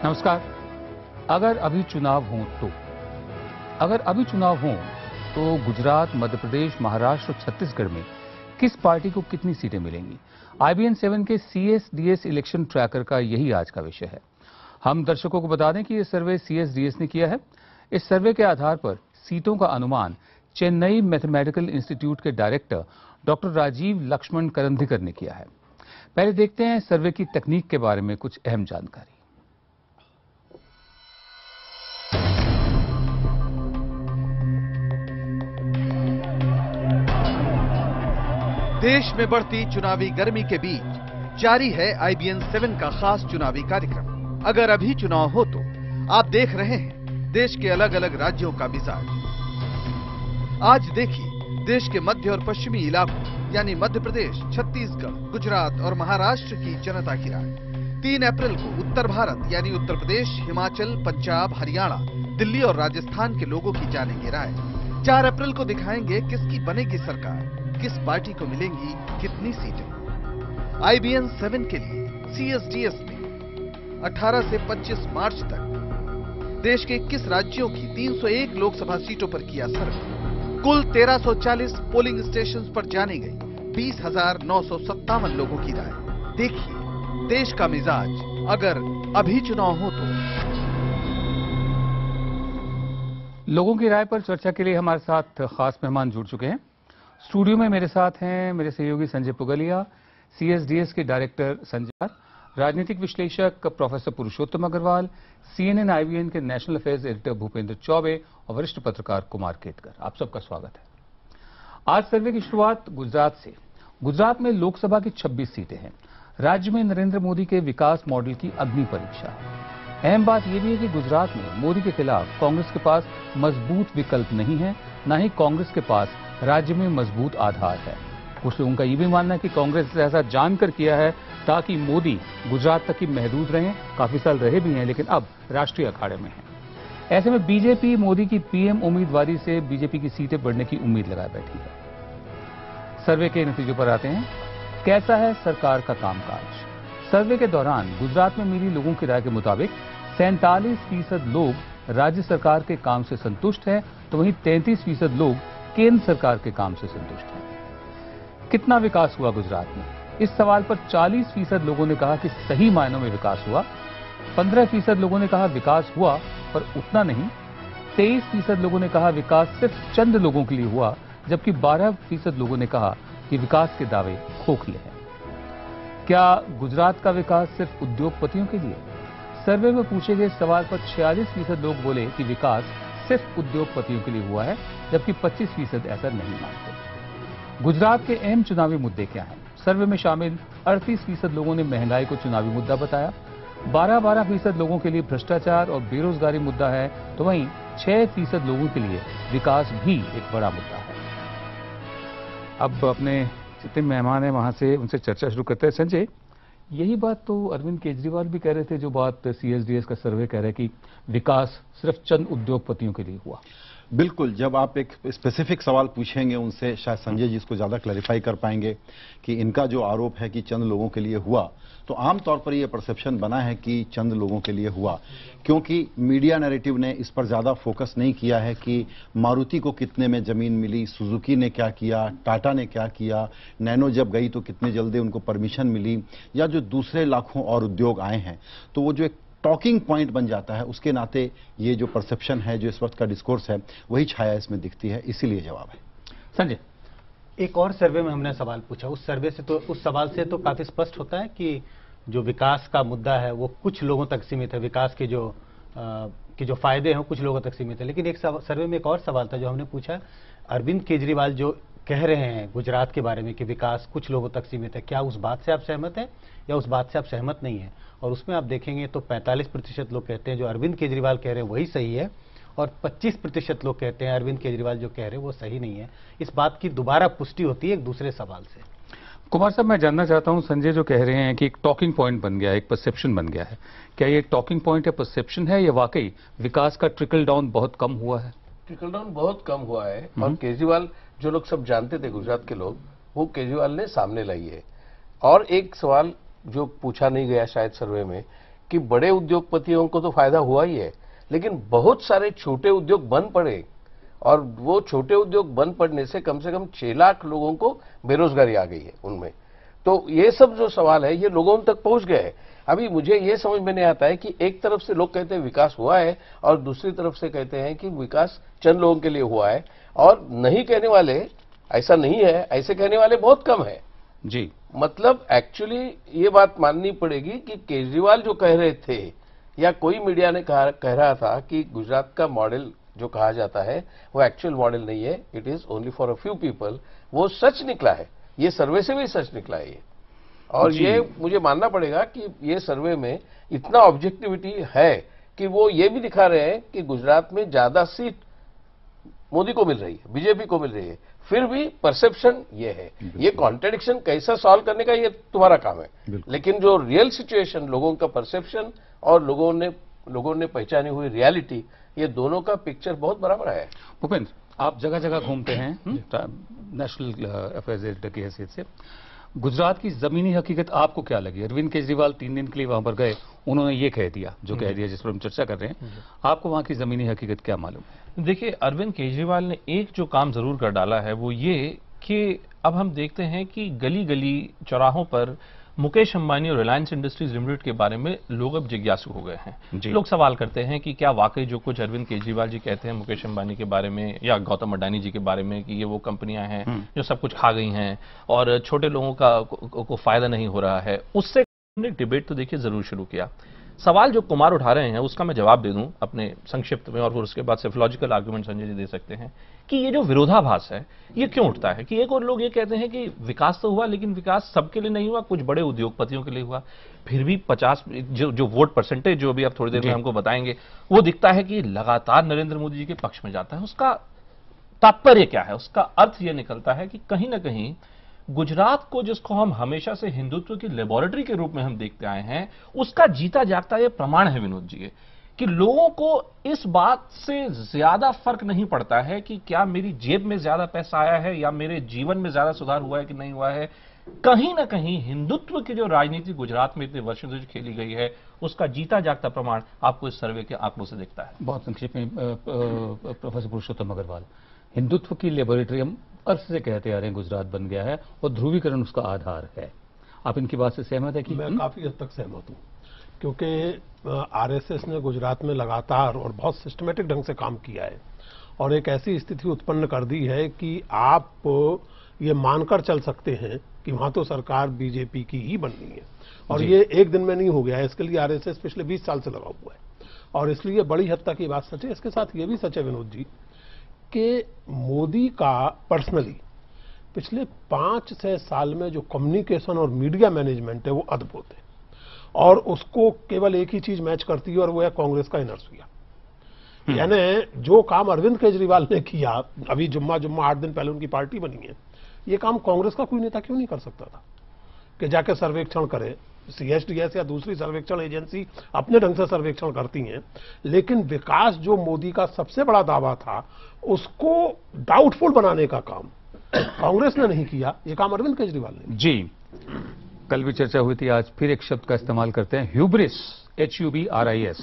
नमस्कार। अगर अभी चुनाव हों तो गुजरात, मध्य प्रदेश, महाराष्ट्र और छत्तीसगढ़ में किस पार्टी को कितनी सीटें मिलेंगी? IBN 7 के CSDS इलेक्शन ट्रैकर का यही आज का विषय है। हम दर्शकों को बता दें कि यह सर्वे CSDS ने किया है। इस सर्वे के आधार पर सीटों का अनुमान चेन्नई मैथमेटिकल इंस्टीट्यूट के डायरेक्टर डॉक्टर राजीव लक्ष्मण करंदीकर ने किया है। पहले देखते हैं सर्वे की तकनीक के बारे में कुछ अहम जानकारी। देश में बढ़ती चुनावी गर्मी के बीच जारी है IBN 7 का खास चुनावी कार्यक्रम। अगर अभी चुनाव हो तो आप देख रहे हैं देश के अलग अलग राज्यों का मिजाज। आज देखिए देश के मध्य और पश्चिमी इलाकों यानी मध्य प्रदेश, छत्तीसगढ़, गुजरात और महाराष्ट्र की जनता की राय। 3 अप्रैल को उत्तर भारत यानी उत्तर प्रदेश, हिमाचल, पंजाब, हरियाणा, दिल्ली और राजस्थान के लोगों की जानेंगे राय। 4 अप्रैल को दिखाएंगे किसकी बनेगी सरकार, किस पार्टी को मिलेंगी कितनी सीटें। IBN 7 के लिए CSDS ने 18 से 25 मार्च तक देश के 21 राज्यों की 301 लोकसभा सीटों पर किया सर्वे। कुल 1340 पोलिंग स्टेशंस पर जानी गई 20,957 लोगों की राय। देखिए देश का मिजाज अगर अभी चुनाव हो तो। लोगों की राय पर चर्चा के लिए हमारे साथ खास मेहमान जुड़ चुके हैं। स्टूडियो में मेरे साथ हैं मेरे सहयोगी संजय पुगलिया, CSDS के डायरेक्टर संजय, राजनीतिक विश्लेषक प्रोफेसर पुरुषोत्तम अग्रवाल, CNN IBN के national affairs editor Bhupendra Choubey और वरिष्ठ पत्रकार कुमार केतकर। आप सबका स्वागत है। आज सर्वे की शुरुआत गुजरात से। गुजरात में लोकसभा की 26 सीटें हैं। राज्य में नरेंद्र मोदी के विकास मॉडल की अग्नि परीक्षा है। अहम बात यह भी है कि गुजरात में मोदी के खिलाफ कांग्रेस के पास मजबूत विकल्प नहीं है, न ही कांग्रेस के पास राज्य में मजबूत आधार है। कुछ लोगों का यह भी मानना है कि कांग्रेस ऐसा जानकर किया है ताकि मोदी गुजरात तक ही महदूद रहें। काफी साल रहे भी हैं लेकिन अब राष्ट्रीय अखाड़े में हैं। ऐसे में बीजेपी मोदी की PM उम्मीदवारी से बीजेपी की सीटें बढ़ने की उम्मीद लगाए बैठी है। सर्वे के नतीजों पर आते हैं। कैसा है सरकार का कामकाज? सर्वे के दौरान गुजरात में मिली लोगों की राय के मुताबिक 47% लोग राज्य सरकार के काम से संतुष्ट हैं, तो वहीं 33% लोग केंद्र सरकार के काम से संतुष्ट हैं। कितना विकास हुआ गुजरात में? इस सवाल पर 40% लोगों ने कहा कि सही मायनों में विकास हुआ। 15% लोगों ने कहा विकास हुआ पर उतना नहीं। 23% लोगों ने कहा विकास सिर्फ चंद लोगों के लिए हुआ, जबकि 12% लोगों ने कहा कि विकास के दावे खोखले हैं। क्या गुजरात का विकास सिर्फ उद्योगपतियों के लिए? सर्वे में पूछे गए सवाल पर 46% लोग बोले कि विकास सिर्फ उद्योगपतियों के लिए हुआ है, जबकि 25% ऐसा नहीं मानते। गुजरात के अहम चुनावी मुद्दे क्या हैं? सर्वे में शामिल 38% लोगों ने महंगाई को चुनावी मुद्दा बताया। 12% लोगों के लिए भ्रष्टाचार और बेरोजगारी मुद्दा है, तो वहीं 6% लोगों के लिए विकास भी एक बड़ा मुद्दा है। अब अपने जितने मेहमान हैं वहां से उनसे चर्चा शुरू करते हैं। संजय, यही बात तो अरविंद केजरीवाल भी कह रहे थे, जो बात CSDS का सर्वे कह रहा है कि विकास सिर्फ चंद उद्योगपतियों के लिए हुआ। बिल्कुल, जब आप एक स्पेसिफिक सवाल पूछेंगे उनसे, शायद संजय जी इसको ज्यादा क्लैरिफाई कर पाएंगे कि इनका जो आरोप है कि चंद लोगों के लिए हुआ, तो आमतौर पर यह परसेप्शन बना है कि चंद लोगों के लिए हुआ, क्योंकि मीडिया नैरेटिव ने इस पर ज्यादा फोकस नहीं किया है कि मारुति को कितने में जमीन मिली, सुजुकी ने क्या किया, टाटा ने क्या किया, नैनो जब गई तो कितने जल्दी उनको परमिशन मिली, या जो दूसरे लाखों और उद्योग आए हैं। तो वो जो एक टॉकिंग पॉइंट बन जाता है, उसके नाते ये जो परसेप्शन है, जो इस वक्त का डिस्कोर्स है, वही छाया इसमें दिखती है, इसीलिए जवाब है। संजय, एक और सर्वे में हमने सवाल पूछा। उस सवाल से तो काफी स्पष्ट होता है कि जो विकास का मुद्दा है वो कुछ लोगों तक सीमित है। विकास के जो फायदे हैं कुछ लोगों तक सीमित है। लेकिन एक सर्वे में एक और सवाल था जो हमने पूछा, अरविंद केजरीवाल जो कह रहे हैं गुजरात के बारे में कि विकास कुछ लोगों तक सीमित है, क्या उस बात से आप सहमत हैं या उस बात से आप सहमत नहीं है? और उसमें आप देखेंगे तो 45% लोग कहते हैं जो अरविंद केजरीवाल कह रहे हैं वही सही है, और 25% लोग कहते हैं अरविंद केजरीवाल जो कह रहे हैं वो सही नहीं है। इस बात की दोबारा पुष्टि होती है एक दूसरे सवाल से। कुमार साहब, मैं जानना चाहता हूं, संजय जो कह रहे हैं कि एक टॉकिंग पॉइंट बन गया है, एक परसेप्शन बन गया है, क्या ये टॉकिंग पॉइंट या परसेप्शन है या वाकई विकास का ट्रिकल डाउन बहुत कम हुआ है? ट्रिकल डाउन बहुत कम हुआ है, और केजरीवाल जो लोग सब जानते थे गुजरात के लोग, वो केजरीवाल ने सामने लाई है। और एक सवाल जो पूछा नहीं गया शायद सर्वे में, कि बड़े उद्योगपतियों को तो फायदा हुआ ही है, लेकिन बहुत सारे छोटे उद्योग बंद पड़े और वो छोटे उद्योग बंद पड़ने से कम 6 लाख लोगों को बेरोजगारी आ गई है उनमें। तो ये सब जो सवाल है ये लोगों तक पहुंच गए हैं। अभी मुझे ये समझ में नहीं आता है कि एक तरफ से लोग कहते हैं विकास हुआ है और दूसरी तरफ से कहते हैं कि विकास चंद लोगों के लिए हुआ है, और नहीं कहने वाले, ऐसा नहीं है, ऐसे कहने वाले बहुत कम है जी। मतलब एक्चुअली ये बात माननी पड़ेगी कि केजरीवाल जो कह रहे थे या कोई मीडिया ने कह रहा था कि गुजरात का मॉडल जो कहा जाता है वो एक्चुअल मॉडल नहीं है, it is only for a few people, वो सच निकला है। ये सर्वे से भी सच निकला है ये, और ये मुझे मानना पड़ेगा कि ये सर्वे में इतना ऑब्जेक्टिविटी है कि वो ये भी दिखा रहे हैं कि गुजरात में ज्यादा सीट मोदी को मिल रही है, बीजेपी को मिल रही है, फिर भी परसेप्शन ये है। ये कॉन्ट्रडिक्शन कैसा सॉल्व करने का ये तुम्हारा काम है, लेकिन जो रियल सिचुएशन, लोगों का परसेप्शन और लोगों ने पहचानी हुई रियलिटी, ये दोनों का पिक्चर बहुत बराबर है। भूपेंद्र, आप जगह जगह घूमते हैं नेशनल अफेयर्स एडिटर की हैसियत से, गुजरात की जमीनी हकीकत आपको क्या लगी? अरविंद केजरीवाल 3 दिन के लिए वहां पर गए, उन्होंने ये कह दिया जो कह दिया जिस पर हम चर्चा कर रहे हैं, आपको वहां की जमीनी हकीकत क्या मालूम है? देखिए, अरविंद केजरीवाल ने एक जो काम जरूर कर डाला है वो ये कि अब हम देखते हैं कि गली गली चौराहों पर मुकेश अंबानी और रिलायंस इंडस्ट्रीज लिमिटेड के बारे में लोग अब जिज्ञासु हो गए हैं। लोग सवाल करते हैं कि क्या वाकई जो कुछ अरविंद केजरीवाल जी कहते हैं मुकेश अंबानी के बारे में या गौतम अडानी जी के बारे में कि ये वो कंपनियां हैं जो सब कुछ खा गई हैं और छोटे लोगों को फायदा नहीं हो रहा है, उससे हमने डिबेट तो देखिए जरूर शुरू किया। सवाल जो कुमार उठा रहे हैं उसका मैं जवाब दे दूं अपने संक्षिप्त में, और फिर उसके बाद सिफोलॉजिकल आर्गुमेंट संजय जी दे सकते हैं कि ये जो विरोधाभास है ये क्यों उठता है कि एक और लोग ये कहते हैं कि विकास तो हुआ लेकिन विकास सबके लिए नहीं हुआ, कुछ बड़े उद्योगपतियों के लिए हुआ। फिर भी 50 जो वोट परसेंटेज जो अभी आप थोड़ी देर में हमको बताएंगे वो दिखता है कि लगातार नरेंद्र मोदी जी के पक्ष में जाता है। उसका तात्पर्य क्या है? उसका अर्थ यह निकलता है कि कहीं ना कहीं गुजरात को, जिसको हम हमेशा से हिंदुत्व की लेबोरेटरी के रूप में हम देखते आए हैं, उसका जीता जागता ये प्रमाण है विनोद जी कि लोगों को इस बात से ज्यादा फर्क नहीं पड़ता है कि क्या मेरी जेब में ज्यादा पैसा आया है या मेरे जीवन में ज्यादा सुधार हुआ है कि नहीं हुआ है। कहीं ना कहीं हिंदुत्व की जो राजनीति गुजरात में इतने वर्षों से खेली गई है उसका जीता जागता प्रमाण आपको इस सर्वे के आंकड़ों से दिखता है। बहुत संक्षेप में प्रोफेसर पुरुषोत्तम अग्रवाल, हिंदुत्व की लेबोरेटरी हम अर्थ से कहते आ रहे हैं, गुजरात बन गया है और ध्रुवीकरण उसका आधार है, आप इनकी बात से सहमत है कि? मैं काफी हद तक सहमत हूं, क्योंकि आरएसएस ने गुजरात में लगातार और बहुत सिस्टमेटिक ढंग से काम किया है और एक ऐसी स्थिति उत्पन्न कर दी है कि आप ये मानकर चल सकते हैं कि वहां तो सरकार बीजेपी की ही बननी है, और ये एक दिन में नहीं हो गया है। इसके लिए आरएसएस पिछले 20 साल से लगा हुआ है और इसलिए बड़ी हद तक ये बात सच है। इसके साथ ये भी सच है विनोद जी कि मोदी का पर्सनली पिछले 5-6 साल में जो कम्युनिकेशन और मीडिया मैनेजमेंट है वो अद्भुत है, और उसको केवल एक ही चीज मैच करती है और वो है कांग्रेस का इनर्सिया। यानी जो काम अरविंद केजरीवाल ने किया, अभी जुम्मा 8 दिन पहले उनकी पार्टी बनी है, ये काम कांग्रेस का कोई नेता क्यों नहीं कर सकता था कि जाके सर्वेक्षण करे। सीएसडीएस या दूसरी सर्वेक्षण एजेंसी अपने ढंग से सर्वेक्षण करती हैं, लेकिन विकास जो मोदी का सबसे बड़ा दावा था उसको डाउटफुल बनाने का काम कांग्रेस ने नहीं किया, ये काम अरविंद केजरीवाल ने जी। कल भी चर्चा हुई थी, आज फिर एक शब्द का इस्तेमाल करते हैं, ह्यूब्रिस, HUBRIS।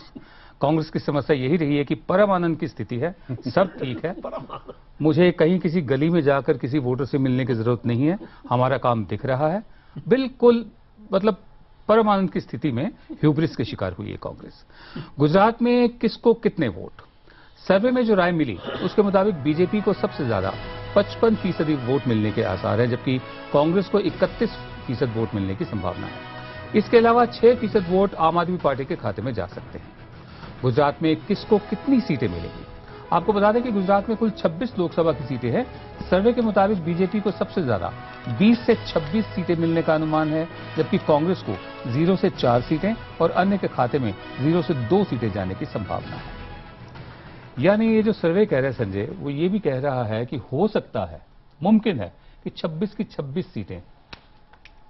कांग्रेस की समस्या यही रही है कि परम आनंद की स्थिति है, सब ठीक है, मुझे कहीं किसी गली में जाकर किसी वोटर से मिलने की जरूरत नहीं है, हमारा काम दिख रहा है, बिल्कुल मतलब परमानंद की स्थिति में ह्यूब्रिस के शिकार हुई है कांग्रेस। गुजरात में किसको कितने वोट? सर्वे में जो राय मिली उसके मुताबिक बीजेपी को सबसे ज्यादा 55% वोट मिलने के आसार हैं, जबकि कांग्रेस को 31% वोट मिलने की संभावना है। इसके अलावा 6% वोट आम आदमी पार्टी के खाते में जा सकते हैं। गुजरात में किसको कितनी सीटें मिलेंगी? आपको बता दें कि गुजरात में कुल 26 लोकसभा की सीटें हैं। सर्वे के मुताबिक बीजेपी को सबसे ज्यादा 20 से 26 सीटें मिलने का अनुमान है, जबकि कांग्रेस को 0 से 4 सीटें और अन्य के खाते में 0 से 2 सीटें जाने की संभावना है। यानी ये जो सर्वे कह रहे हैं संजय, वो ये भी कह रहा है कि हो सकता है, मुमकिन है कि 26 की 26 सीटें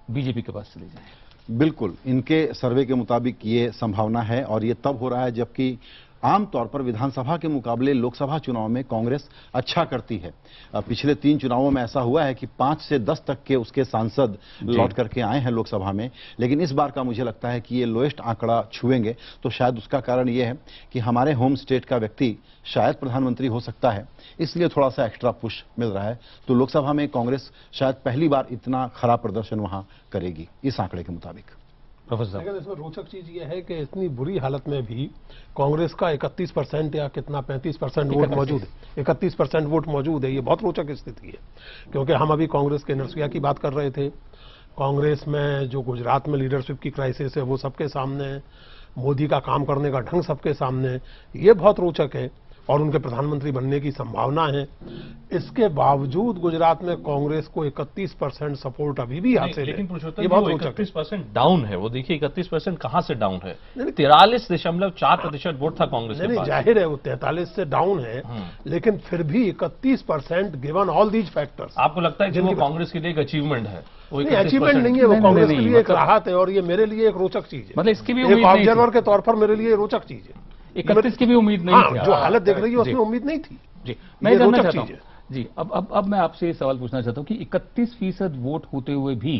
बीजेपी के पास चली जाएं। बिल्कुल, इनके सर्वे के मुताबिक ये संभावना है, और ये तब हो रहा है जबकि आमतौर पर विधानसभा के मुकाबले लोकसभा चुनाव में कांग्रेस अच्छा करती है। पिछले 3 चुनावों में ऐसा हुआ है कि 5 से 10 तक के उसके सांसद लौट करके आए हैं लोकसभा में, लेकिन इस बार का मुझे लगता है कि ये लोएस्ट आंकड़ा छुएंगे। तो शायद उसका कारण ये है कि हमारे होम स्टेट का व्यक्ति शायद प्रधानमंत्री हो सकता है, इसलिए थोड़ा सा एक्स्ट्रा पुश मिल रहा है। तो लोकसभा में कांग्रेस शायद पहली बार इतना खराब प्रदर्शन वहां करेगी इस आंकड़े के मुताबिक। प्रोफेसर, लेकिन इसमें रोचक चीज ये है कि इतनी बुरी हालत में भी कांग्रेस का 31% या कितना 35% वोट मौजूद है, 31% वोट मौजूद है। ये बहुत रोचक स्थिति है, क्योंकि हम अभी कांग्रेस के नरसिया की बात कर रहे थे। कांग्रेस में जो गुजरात में लीडरशिप की क्राइसिस है वो सबके सामने है, मोदी का काम करने का ढंग सबके सामने है, ये बहुत रोचक है और उनके प्रधानमंत्री बनने की संभावना है। इसके बावजूद गुजरात में कांग्रेस को 31% सपोर्ट अभी भी हासिल है। लेकिन पुरुषोत्तम ये जी, बहुत वो रोचक है। 31% डाउन है। वो देखिए 31% कहां से डाउन है? 43.4% वोट था कांग्रेस के नहीं, पास। जाहिर है वो 43 से डाउन है, लेकिन फिर भी 31% गिवन ऑल दीज फैक्टर्स। आपको लगता है कि वो कांग्रेस के लिए एक अचीवमेंट है? वो नहीं, अचीवमेंट नहीं है, वो नहीं, कांग्रेस नहीं, के लिए एक मतलब- राहत है और ये मेरे लिए एक रोचक चीज है। मतलब इसकी भी एक उम्मीद नहीं ऑब्जर्वर थी। के तौर पर मेरे लिए रोचक चीज है। 31 की भी उम्मीद नहीं थी। हाँ, जो हालत देख रही है उसमें जी। उम्मीद नहीं थी। जी, मैं ये जानना रोचक चाहता चीज हूं जी, अब मैं आपसे ये सवाल पूछना चाहता हूं कि 31% वोट होते हुए भी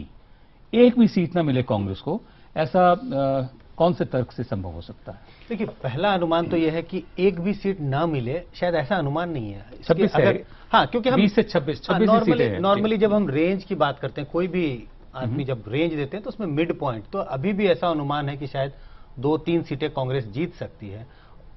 एक भी सीट ना मिले कांग्रेस को, ऐसा कौन से तर्क से संभव हो सकता है? देखिए, पहला अनुमान तो यह है कि एक भी सीट ना मिले, शायद ऐसा अनुमान नहीं है। इसके 26 है। हाँ, क्योंकि हम 20 से 26 ही सीटें हैं। नॉर्मली जब हम रेंज की बात करते हैं, कोई भी आदमी जब रेंज देते हैं तो उसमें मिड पॉइंट, तो अभी भी ऐसा अनुमान है कि शायद 2-3 सीटें कांग्रेस जीत सकती है।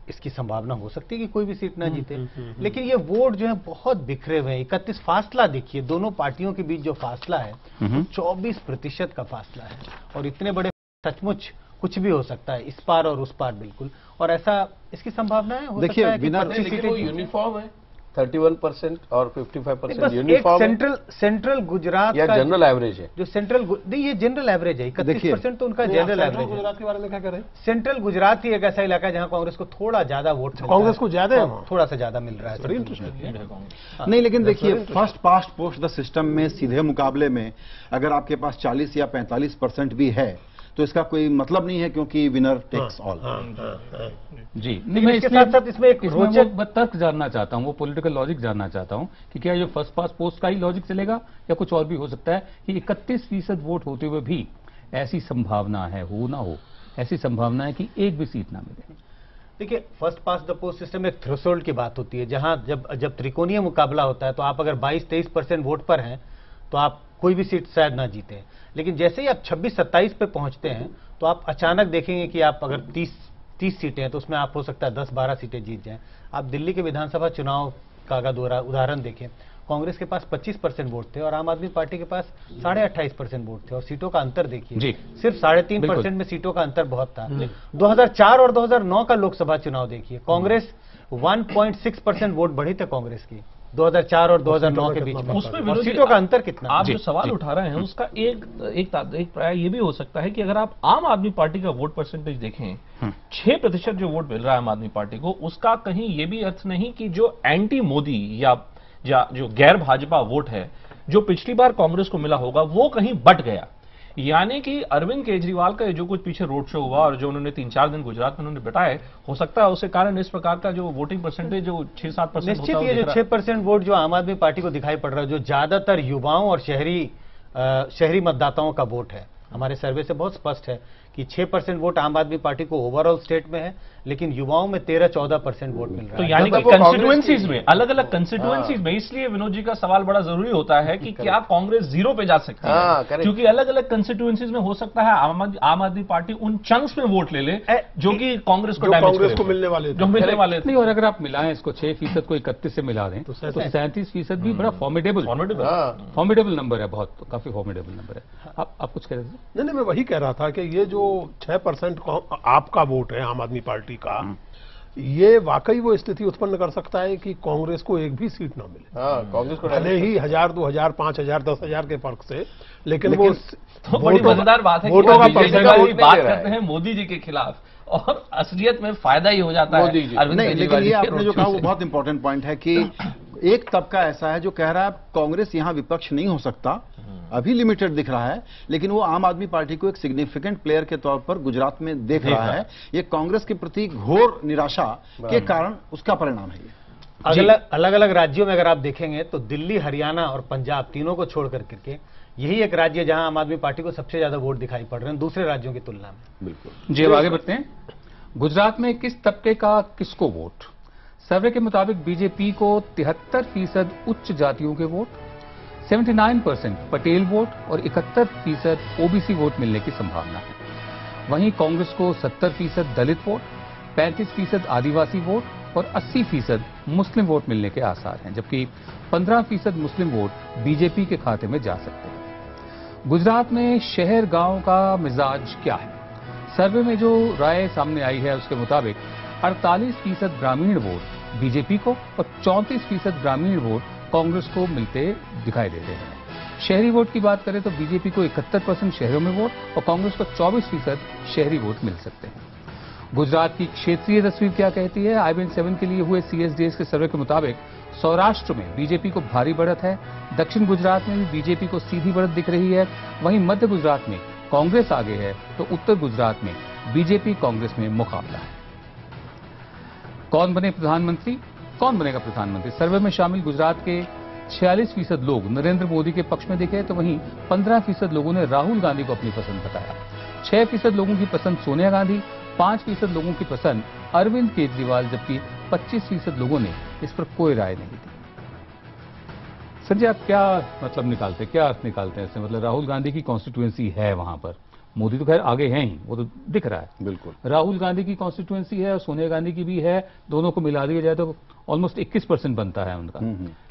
इसकी संभावना हो सकती है कि कोई भी सीट ना जीते, लेकिन ये वोट जो है बहुत बिखरे हुए हैं। 31 फासला देखिए, दोनों पार्टियों के बीच जो फासला है वो 24% का फासला है, और इतने बड़े सचमुच कुछ भी हो सकता है, इस पार और उस पार बिल्कुल। और ऐसा इसकी संभावना है, हो देखिए, सकता है कि बिना- 25 लेकिन सीटें वो जीतें। यूनिफॉर्म है, 31% और 55% बस एक यूनिफॉर्म है सेंट्रल गुजरात या का जनरल एवरेज है? जो नहीं, ये जनरल एवरेज है। 31% तो उनका जनरल एवरेज है। गुजरात के बारे में क्या कह रहे हैं? सेंट्रल गुजरात ही एक ऐसा इलाका है जहां कांग्रेस को थोड़ा ज्यादा वोट मिलता है। कांग्रेस को ज्यादा है वहाँ? थोड़ा सा ज्यादा मिल रहा है। Very interesting. नहीं, लेकिन देखिए, first past post the system में सीधे मुकाबले में अगर आपके पास 40 या 45% भी है तो इसका कोई मतलब नहीं है, क्योंकि विनर टेक्स ऑल। जी, लेकिन इसके साथ-साथ इसमें एक रोचक वो तर्क जानना चाहता हूं, वो पॉलिटिकल लॉजिक जानना चाहता हूं कि क्या ये फर्स्ट पास पोस्ट का ही लॉजिक चलेगा या कुछ और भी हो सकता है कि 31% वोट होते हुए भी ऐसी संभावना है, हो ना हो, ऐसी संभावना है कि एक भी सीट ना मिले? देखिए, first pass the post system में एक थ्रेशोल्ड की बात होती है, जहां जब त्रिकोणीय मुकाबला होता है तो आप अगर 22-23% वोट पर हैं तो आप कोई भी सीट शायद ना जीते। लेकिन जैसे ही आप 26-27 पे पहुंचते हैं तो आप अचानक देखेंगे कि आप अगर 30 सीटें हैं तो उसमें आप हो सकता है 10-12 सीटें जीत जाएं। आप दिल्ली के विधानसभा चुनाव का अगर उदाहरण देखें, कांग्रेस के पास 25% वोट थे और आम आदमी पार्टी के पास 28.5% वोट थे, और सीटों का अंतर देखिए, सिर्फ 3.5% में सीटों का अंतर बहुत था। 2004 और 2009 का लोकसभा चुनाव देखिए, कांग्रेस 1.6% वोट बढ़ी थे कांग्रेस की 2004 और 2009 के बीच में, उसमें और सीटों का अंतर कितना? आप जो सवाल उठा रहे हैं उसका एक प्राय ये भी हो सकता है कि अगर आप आम आदमी पार्टी का वोट परसेंटेज देखें, 6% जो वोट मिल रहा है आम आदमी पार्टी को, उसका कहीं ये भी अर्थ नहीं कि जो एंटी मोदी या जो गैर भाजपा वोट है जो पिछली बार कांग्रेस को मिला होगा वो कहीं बट गया। यानी कि अरविंद केजरीवाल का जो कुछ पीछे रोड शो हुआ और जो उन्होंने 3-4 दिन गुजरात में उन्होंने बिताए, हो सकता है उसके कारण इस प्रकार का जो वोटिंग परसेंटेज जो 6-7% निश्चित ये जो 6% वोट जो आम आदमी पार्टी को दिखाई पड़ रहा है, जो ज्यादातर युवाओं और शहरी मतदाताओं का वोट है, हमारे सर्वे से बहुत स्पष्ट है कि 6% वोट आम आदमी पार्टी को ओवरऑल स्टेट में है, लेकिन युवाओं में 13-14% वोट मिल रहा तो है। यानी कि मतलब वो कंस्टिट्यूएंसीज कांग्रेस में, अलग अलग कंस्टिट्यूएंसीज में, इसलिए विनोद जी का सवाल बड़ा जरूरी होता है कि क्या कांग्रेस 0 पे जा सकती हाँ, है, correct। क्योंकि अलग अलग कंस्टिट्यूएंसीज में हो सकता है आम आदमी पार्टी उन चंक्स में वोट ले ले जो कि कांग्रेस को जो डैमेज कांग्रेस को करेगा, मिलने वाले थे। जो मिलने वाले थे। नहीं, और अगर आप मिलाएं इसको 6% को 31 से मिला दें तो 37% भी बड़ा फॉर्मिडेबल हाँ। फॉर्मिडेबल नंबर है, बहुत काफी फॉर्मिडेबल नंबर है। आप कुछ कह रहे थे? नहीं, मैं वही कह रहा था कि ये जो 6% आपका वोट है आम आदमी पार्टी का, ये वाकई वो स्थिति उत्पन्न कर सकता है कि कांग्रेस को एक भी सीट ना मिले, हाँ, कांग्रेस को भले ही 1000, 2000, 5000, 10,000 के फर्क से, लेकिन वो तो बड़ी मजेदार बात है कि वोटों का बीजेपी परसेंटेज वाली नहीं बात दे रहा करते है। हैं मोदी जी के खिलाफ और असलियत में फायदा ही हो जाता मोदी है जी। अरविंद नहीं, लेकिन केजरीवाल ये जी के आपने जो रोड कहा शो वो से। बहुत इंपॉर्टेंट पॉइंट है कि एक तबका ऐसा है जो कह रहा है कांग्रेस यहां विपक्ष नहीं हो सकता, अभी लिमिटेड दिख रहा है, लेकिन वो आम आदमी पार्टी को एक सिग्निफिकेंट प्लेयर के तौर पर गुजरात में देख रहा है। ये कांग्रेस के प्रति घोर निराशा के कारण उसका परिणाम है। अलग अलग राज्यों में अगर आप देखेंगे तो दिल्ली, हरियाणा और पंजाब तीनों को छोड़ करके यही एक राज्य है जहां आम आदमी पार्टी को सबसे ज्यादा वोट दिखाई पड़ रहे हैं दूसरे राज्यों की तुलना में। बिल्कुल जी, अब आगे बढ़ते हैं। गुजरात में किस तबके का किसको वोट? सर्वे के मुताबिक बीजेपी को 73% उच्च जातियों के वोट, 79% पटेल वोट और 71% ओबीसी वोट मिलने की संभावना है। वहीं कांग्रेस को 70% दलित वोट, 35% आदिवासी वोट और 80% मुस्लिम वोट मिलने के आसार हैं, जबकि 15% मुस्लिम वोट बीजेपी के खाते में जा सकते हैं। गुजरात में शहर गांव का मिजाज क्या है? सर्वे में जो राय सामने आई है उसके मुताबिक 48% ग्रामीण वोट बीजेपी को और 34% ग्रामीण वोट कांग्रेस को मिलते दिखाई देते हैं। शहरी वोट की बात करें तो बीजेपी को 71% शहरों में वोट और कांग्रेस को 24% शहरी वोट मिल सकते हैं। गुजरात की क्षेत्रीय तस्वीर क्या कहती है? IBN7 के लिए हुए CSDS के सर्वे के मुताबिक सौराष्ट्र में बीजेपी को भारी बढ़त है, दक्षिण गुजरात में भी बीजेपी को सीधी बढ़त दिख रही है, वहीं मध्य गुजरात में कांग्रेस आगे है तो उत्तर गुजरात में बीजेपी कांग्रेस में मुकाबला है। कौन बने प्रधानमंत्री? कौन बनेगा प्रधानमंत्री? सर्वे में शामिल गुजरात के 46% लोग नरेंद्र मोदी के पक्ष में दिखे तो वहीं 15% लोगों ने राहुल गांधी को अपनी पसंद बताया। 6% लोगों की पसंद सोनिया गांधी, 5% लोगों की पसंद अरविंद केजरीवाल, जबकि 25% लोगों ने इस पर कोई राय नहीं दी। संजय, आप क्या मतलब निकालते हैं, क्या अर्थ निकालते हैं इससे? मतलब राहुल गांधी की कॉन्स्टिट्यूएंसी है वहां पर, मोदी तो खैर आगे हैं ही, वो तो दिख रहा है। बिल्कुल, राहुल गांधी की कॉन्स्टिट्यूएंसी है और सोनिया गांधी की भी है, दोनों को मिला दिया जाए तो ऑलमोस्ट 21% बनता है उनका।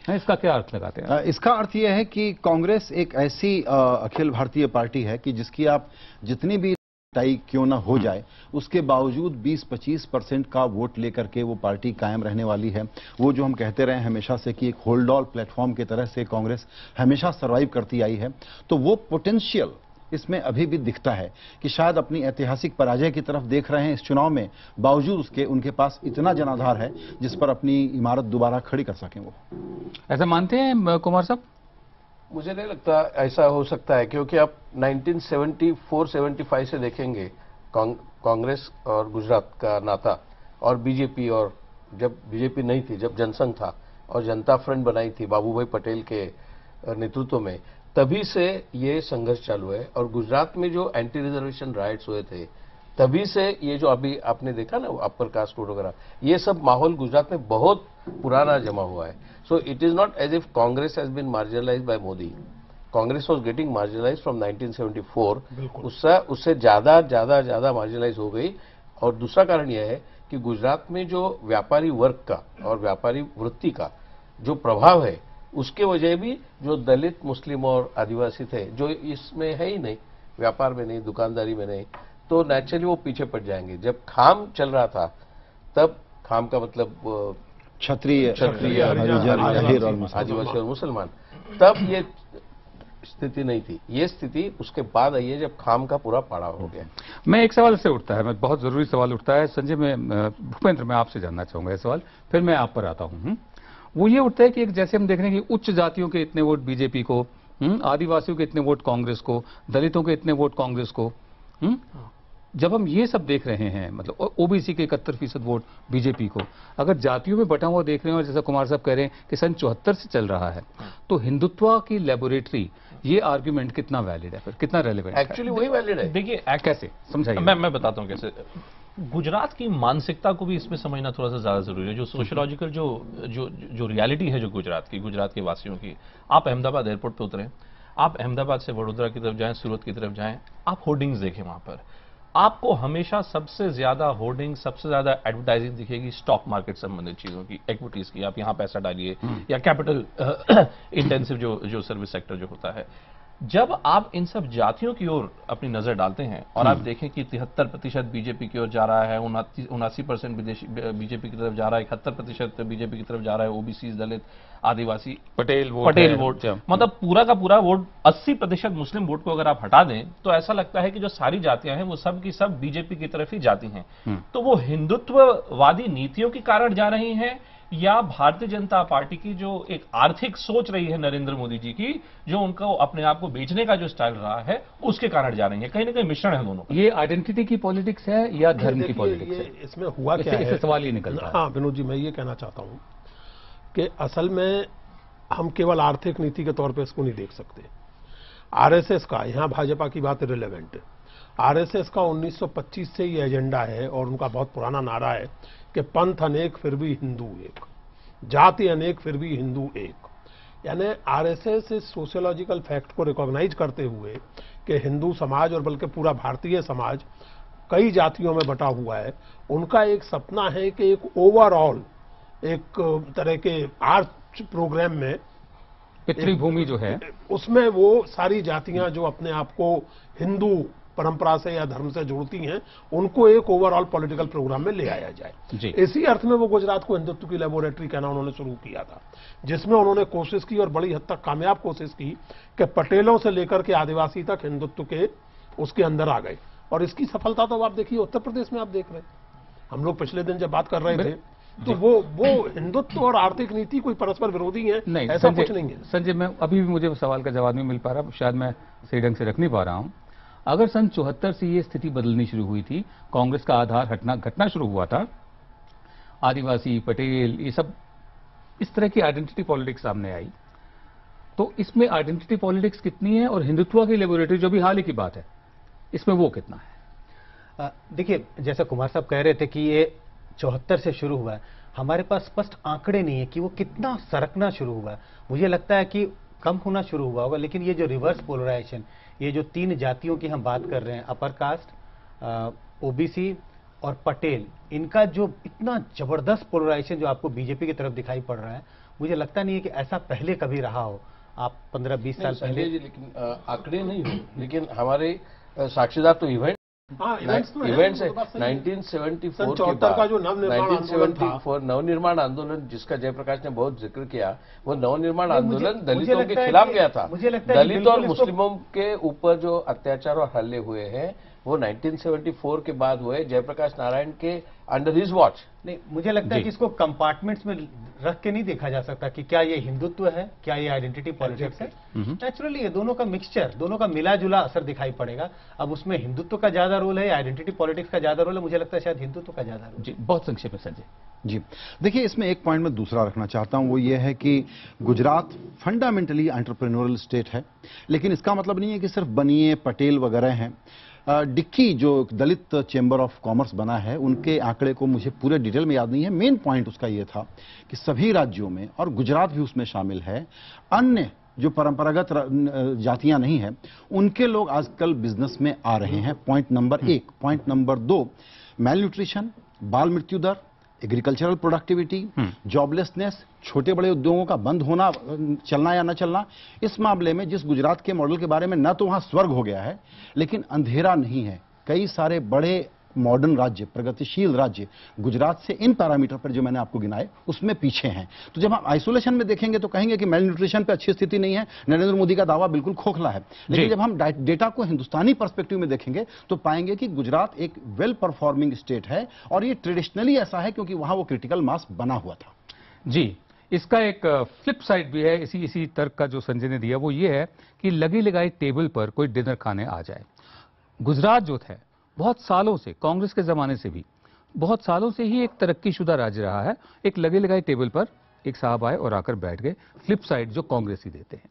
है, इसका क्या अर्थ लगाते हैं? इसका अर्थ यह है कि कांग्रेस एक ऐसी अखिल भारतीय पार्टी है कि जिसकी आप जितनी भी टाई क्यों ना हो जाए, उसके बावजूद 20-25% का वोट लेकर के वो पार्टी कायम रहने वाली है। वो जो हम कहते रहे हमेशा से कि एक होल्ड ऑल प्लेटफॉर्म की तरह से कांग्रेस हमेशा सर्वाइव करती आई है, तो वो पोटेंशियल इसमें अभी भी दिखता है कि शायद अपनी ऐतिहासिक पराजय की तरफ देख रहे हैं इस चुनाव में, बावजूद उसके उनके पास इतना जनाधार है जिस पर अपनी इमारत दोबारा खड़ी कर सकें। वो ऐसा मानते हैं कुमार साहब? मुझे नहीं लगता ऐसा हो सकता है, क्योंकि आप 1974-75 से देखेंगे कांग्रेस और गुजरात का नाता, और बीजेपी, और जब बीजेपी नहीं थी, जब जनसंघ था और जनता फ्रंट बनाई थी बाबू भाई पटेल के नेतृत्व में, तभी से ये संघर्ष चालू है। और गुजरात में जो एंटी रिजर्वेशन राइट्स हुए थे, तभी से ये जो अभी आपने देखा ना अपर कास्ट वोट वगैरह, ये सब माहौल गुजरात में बहुत पुराना जमा हुआ है। So it is not as if Congress has been marginalised by Modi. Congress was getting marginalised from 1974, उससे ज्यादा मार्जिनलाइज हो गई। और दूसरा कारण यह है कि गुजरात में जो व्यापारी वर्ग का और व्यापारी वृत्ति का जो प्रभाव है, उसके वजह भी जो दलित, मुस्लिम और आदिवासी थे, जो इसमें है ही नहीं, व्यापार में नहीं, दुकानदारी में नहीं, तो नेचुरली वो पीछे पड़ जाएंगे। जब खाम चल रहा था, तब खाम का मतलब क्षत्रिय, आदिवासी और मुसलमान, तब ये स्थिति नहीं थी। ये स्थिति उसके बाद आई है जब खाम का पूरा पाड़ा हो गया। मैं एक सवाल से उठता है, मैं बहुत जरूरी सवाल उठता है संजय, मैं भूपेंद्र, मैं आपसे जानना चाहूंगा ये सवाल, फिर मैं आप पर आता हूं। वो ये उठता है कि एक जैसे हम देख रहे हैं कि उच्च जातियों के इतने वोट बीजेपी को, आदिवासियों के इतने वोट कांग्रेस को, दलितों के इतने वोट कांग्रेस को, जब हम ये सब देख रहे हैं, मतलब ओबीसी के 71% वोट बीजेपी को, अगर जातियों में बटा हुआ देख रहे हैं और जैसा कुमार साहब कह रहे हैं कि सन 74 से चल रहा है, तो हिंदुत्व की लेबोरेटरी, ये आर्ग्यूमेंट कितना वैलिड है, फिर कितना रेलेवेंट है? एक्चुअली वही वैलिड है। देखिए कैसे समझाइए? मैं बताता हूं कैसे। गुजरात की मानसिकता को भी इसमें समझना थोड़ा सा ज्यादा जरूरी है। जो सोशियोलॉजिकल जो रियलिटी है जो गुजरात के वासियों की, आप अहमदाबाद एयरपोर्ट पे उतरें, आप अहमदाबाद से वडोदरा की तरफ जाएं, सूरत की तरफ जाएं, आप होर्डिंग्स देखें, वहां पर आपको हमेशा सबसे ज्यादा होर्डिंग, सबसे ज्यादा एडवर्टाइजिंग दिखेगी स्टॉक मार्केट संबंधित चीजों की, इक्विटीज की, आप यहां पैसा डालिए, या कैपिटल इंटेंसिव जो सर्विस सेक्टर जो होता है। जब आप इन सब जातियों की ओर अपनी नजर डालते हैं और आप देखें कि 73% बीजेपी की ओर जा रहा है, 79% बीजेपी की तरफ जा रहा है, 71% बीजेपी की तरफ जा रहा है, ओबीसी, दलित, आदिवासी, पटेल वोट, मतलब पूरा का पूरा वोट, 80% मुस्लिम वोट को अगर आप हटा दें तो ऐसा लगता है कि जो सारी जातियां हैं वो सब की सब बीजेपी की तरफ ही जाती हैं। तो वो हिंदुत्ववादी नीतियों के कारण जा रही हैं या भारतीय जनता पार्टी की जो एक आर्थिक सोच रही है नरेंद्र मोदी जी की, जो उनको अपने आप को बेचने का जो स्टाइल रहा है, उसके कारण जा रही है? कहीं ना कहीं मिश्रण है दोनों का। ये आइडेंटिटी की पॉलिटिक्स है या धर्म की पॉलिटिक्स है? इसमें हुआ क्या है, इससे सवाल ही निकलता है। हाँ विनोद जी, मैं ये कहना चाहता हूं कि असल में हम केवल आर्थिक नीति के तौर पे इसको नहीं देख सकते। आरएसएस का, यहां भाजपा की बात रिलेवेंट है, आरएसएस का 1925 से ये एजेंडा है और उनका बहुत पुराना नारा है कि पंथ अनेक फिर भी हिंदू एक, जाति अनेक फिर भी हिंदू एक। यानी आरएसएस इस सोशियोलॉजिकल फैक्ट को रिकॉग्नाइज करते हुए कि हिंदू समाज और बल्कि पूरा भारतीय समाज कई जातियों में बटा हुआ है, उनका एक सपना है कि एक ओवरऑल एक तरह के आर्च प्रोग्राम में पितृभूमि जो है उसमें वो सारी जातियां जो अपने आप को हिंदू परंपरा से या धर्म से जोड़ती हैं, उनको एक ओवरऑल पॉलिटिकल प्रोग्राम में ले आया जाए। जी। इसी अर्थ में वो गुजरात को हिंदुत्व की लेबोरेटरी कहना उन्होंने शुरू किया था, जिसमें उन्होंने कोशिश की और बड़ी हद तक कामयाब कोशिश की कि पटेलों से लेकर के आदिवासी तक हिंदुत्व के उसके अंदर आ गए। और इसकी सफलता तो आप देखिए उत्तर प्रदेश में आप देख रहे हैं। हम लोग पिछले दिन जब बात कर रहे थे तो वो हिंदुत्व और आर्थिक नीति कोई परस्पर विरोधी है, नहीं, ऐसा कुछ नहीं है। संजय, मैं अभी भी मुझे सवाल का जवाब नहीं मिल पा रहा, शायद मैं सही ढंग से रख नहीं पा रहा हूं। अगर सन 74 से ये स्थिति बदलनी शुरू हुई थी, कांग्रेस का आधार घटना शुरू हुआ था, आदिवासी, पटेल, ये सब इस तरह की आइडेंटिटी पॉलिटिक्स सामने आई, तो इसमें आइडेंटिटी पॉलिटिक्स कितनी है और हिंदुत्व की लेबोरेटरी जो भी हाल ही की बात है, इसमें वो कितना है? देखिए, जैसा कुमार साहब कह रहे थे कि ये 74 से शुरू हुआ है, हमारे पास स्पष्ट आंकड़े नहीं है कि वो कितना सरकना शुरू हुआ है। मुझे लगता है कि कम होना शुरू हुआ होगा, लेकिन ये जो रिवर्स पोलराइजेशन, ये जो 3 जातियों की हम बात कर रहे हैं, अपर कास्ट, ओबीसी और पटेल, इनका जो इतना जबरदस्त पोलराइजेशन जो आपको बीजेपी की तरफ दिखाई पड़ रहा है, मुझे लगता नहीं है कि ऐसा पहले कभी रहा हो। आप 15-20 साल पहले, लेकिन आंकड़े नहीं हो, लेकिन हमारे साक्षीदार तो इवेंट इवेंट्स है। 1974 के बाद का जो नवनिर्माण आंदोलन जिसका जयप्रकाश ने बहुत जिक्र किया, वो नवनिर्माण आंदोलन दलितों के खिलाफ गया था। दलित और मुस्लिमों के ऊपर जो अत्याचार और हमले हुए हैं वो 1974 के बाद हुए, जयप्रकाश नारायण के अंडर हिज वॉच। नहीं, मुझे लगता है कि इसको कंपार्टमेंट्स में रख के नहीं देखा जा सकता कि क्या ये हिंदुत्व है, क्या ये आइडेंटिटी पॉलिटिक्स है। नेचुरली ये दोनों का मिक्सचर, दोनों का मिला जुला असर दिखाई पड़ेगा। अब उसमें हिंदुत्व का ज्यादा रोल है, आइडेंटिटी पॉलिटिक्स का ज्यादा रोल है, मुझे लगता है शायद हिंदुत्व का ज्यादा रोल। जी, बहुत संक्षेप में संजय जी। देखिए, इसमें एक पॉइंट मैं दूसरा रखना चाहता हूं, वो ये है कि गुजरात फंडामेंटली एंटरप्रेन्योरल स्टेट है, लेकिन इसका मतलब नहीं है कि सिर्फ बनिए पटेल वगैरह हैं। डिक्की जो दलित चेंबर ऑफ कॉमर्स बना है, उनके आंकड़े को मुझे पूरे डिटेल में याद नहीं है, मेन पॉइंट उसका ये था कि सभी राज्यों में, और गुजरात भी उसमें शामिल है, अन्य जो परंपरागत जातियां नहीं है, उनके लोग आजकल बिजनेस में आ रहे हैं। Point number 1। Point number 2, mail nutrition, बाल मृत्यु दर, एग्रीकल्चरल प्रोडक्टिविटी, जॉबलेसनेस, छोटे बड़े उद्योगों का बंद होना, चलना या न चलना, इस मामले में जिस गुजरात के मॉडल के बारे में न तो वहां स्वर्ग हो गया है, लेकिन अंधेरा नहीं है। कई सारे बड़े मॉडर्न राज्य, प्रगतिशील राज्य गुजरात से इन पैरामीटर पर जो मैंने आपको गिनाए उसमें पीछे हैं। तो जब हम आइसोलेशन में देखेंगे तो कहेंगे कि मेल न्यूट्रिशन पे अच्छी स्थिति नहीं है, नरेंद्र मोदी का दावा बिल्कुल खोखला है। लेकिन जब हम डेटा को हिंदुस्तानी पर्सपेक्टिव में देखेंगे तो पाएंगे कि गुजरात एक वेल परफॉर्मिंग स्टेट है, और ये ट्रेडिशनली ऐसा है क्योंकि वहां वो क्रिटिकल मास बना हुआ था। जी, इसका एक फ्लिप साइड भी है इसी तर्क का जो संजय ने दिया, वो ये है कि लगी लगाई टेबल पर कोई डिनर खाने आ जाए। गुजरात जो है बहुत सालों से, कांग्रेस के जमाने से भी बहुत सालों से ही एक तरक्कीशुदा राज्य रहा है। एक लगे लगाए टेबल पर एक साहब आए और आकर बैठ गए, फ्लिप साइड जो कांग्रेस ही देते हैं।